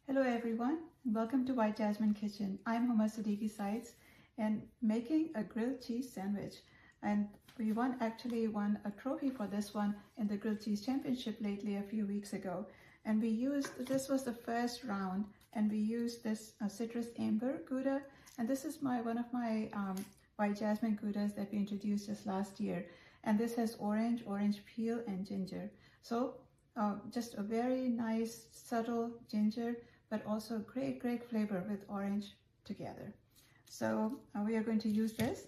Hello everyone, and welcome to White Jasmine Kitchen. I'm Huma Siddiqui Sides and making a grilled cheese sandwich. And we actually won a trophy for this one in the grilled cheese championship lately a few weeks ago. And this was the first round, and we used this citrus Ember Gouda. And this is one of my White Jasmine Goudas that we introduced just last year. And this has orange peel, and ginger. So just a very nice, subtle ginger, but also great flavor with orange together. So we are going to use this,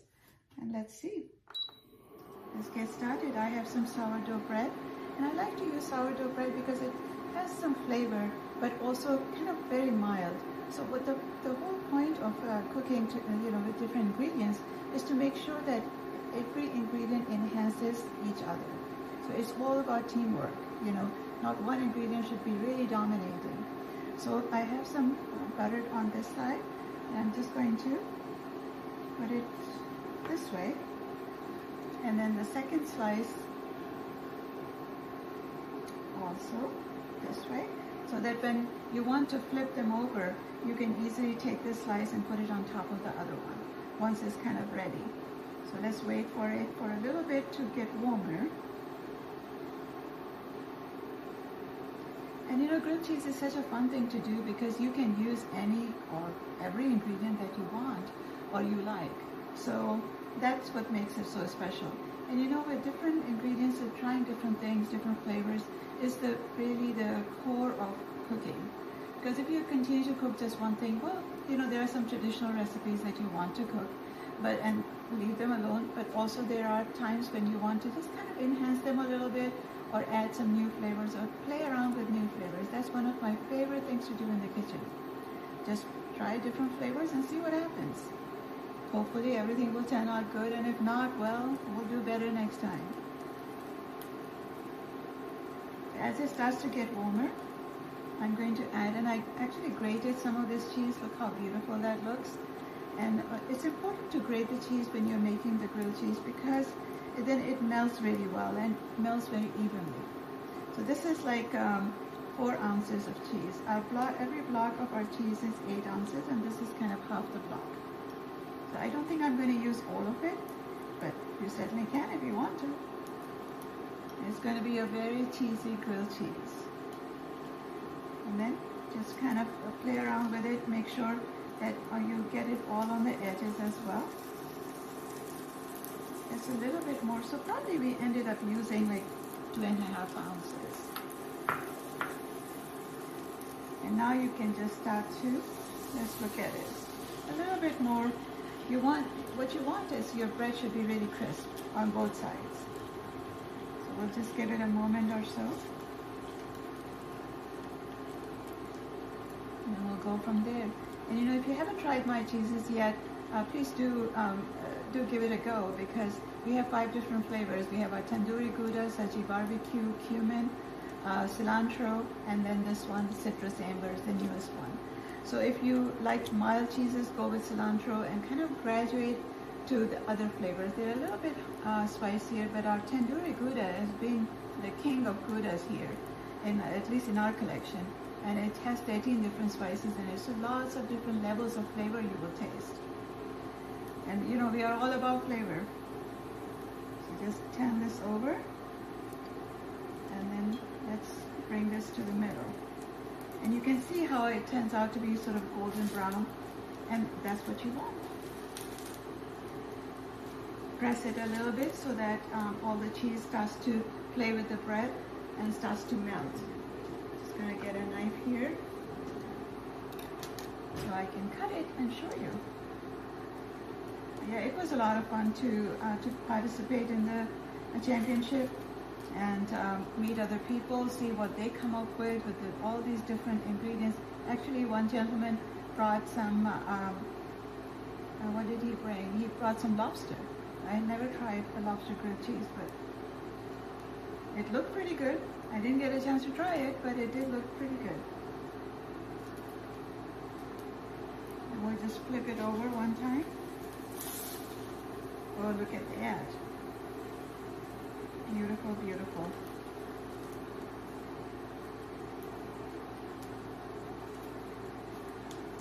and let's see. Let's get started. I have some sourdough bread, and I like to use sourdough bread because it has some flavor, but also kind of very mild. So what the whole point of cooking with different ingredients is to make sure that every ingredient enhances each other. So it's all about teamwork, not one ingredient should be really dominating. So I have some butter on this side, and I'm just going to put it this way. And then the second slice also this way, so that when you want to flip them over, you can easily take this slice and put it on top of the other one once it's kind of ready. So let's wait for it for a little bit to get warmer. And grilled cheese is such a fun thing to do because you can use any or every ingredient that you want or you like. So that's what makes it so special. And with different ingredients and trying different things, different flavors is really the core of cooking. Because if you continue to cook just one thing, well, there are some traditional recipes that you want to cook, and leave them alone. But also there are times when you want to just kind of enhance them a little bit, or add some new flavors, or play around with new flavors. That's one of my favorite things to do in the kitchen. Just try different flavors and see what happens. Hopefully everything will turn out good, and if not, well, we'll do better next time. As it starts to get warmer, I'm going to add, and I actually grated some of this cheese. Look how beautiful that looks. And it's important to grate the cheese when you're making the grilled cheese because then it melts really well and melts very evenly. So this is like 4 ounces of cheese. Every block of our cheese is 8 ounces, and this is kind of half the block. So I don't think I'm going to use all of it, but you certainly can if you want to. It's going to be a very cheesy grilled cheese. And then just kind of play around with it, make sure that you get it all on the edges as well. It's a little bit more, so probably we ended up using like 2.5 ounces. And now you can just start to, let's look at it, a little bit more. What you want is your bread should be really crisp on both sides. So we'll just give it a moment or so. And then we'll go from there. And if you haven't tried my cheeses yet, please do give it a go, because we have 5 different flavors. We have our tandoori Gouda, saji barbecue, cumin, cilantro, and then this one, citrus amber, is the newest one. So if you like mild cheeses, go with cilantro and kind of graduate to the other flavors. They're a little bit spicier, but our tandoori Gouda has been the king of Goudas here, at least in our collection. And it has 13 different spices in it, so lots of different levels of flavor you will taste. And we are all about flavor. So just turn this over, and then let's bring this to the middle. And you can see how it turns out to be sort of golden brown, and that's what you want. Press it a little bit so that all the cheese starts to play with the bread and starts to melt. Just gonna get a knife here so I can cut it and show you. Yeah, it was a lot of fun to participate in the championship and meet other people, see what they come up with all these different ingredients. Actually, one gentleman brought some, what did he bring? He brought some lobster. I never tried the lobster grilled cheese, but it looked pretty good. I didn't get a chance to try it, but it did look pretty good. And we'll just flip it over one time. Oh, look at that. Beautiful, beautiful.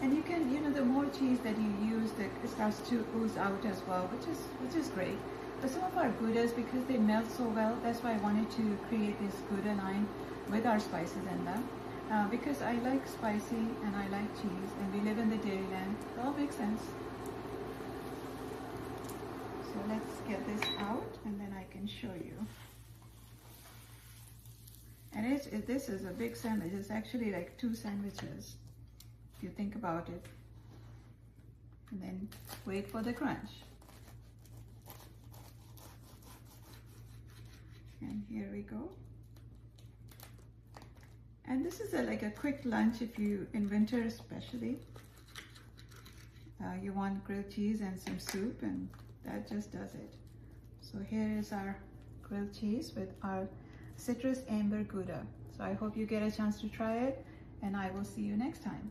And you can, you know, the more cheese that you use, it starts to ooze out as well, which is great. But some of our Goudas, because they melt so well, that's why I wanted to create this Gouda line with our spices in them. Because I like spicy and I like cheese, and we live in the Dairyland. It all makes sense. So let's get this out, and then I can show you. And this is a big sandwich. It's actually like 2 sandwiches, if you think about it. And then wait for the crunch. And here we go. And this is like a quick lunch if you, in winter especially, you want grilled cheese and some soup, and that just does it. So here is our grilled cheese with our citrus amber Gouda. So I hope you get a chance to try it, and I will see you next time.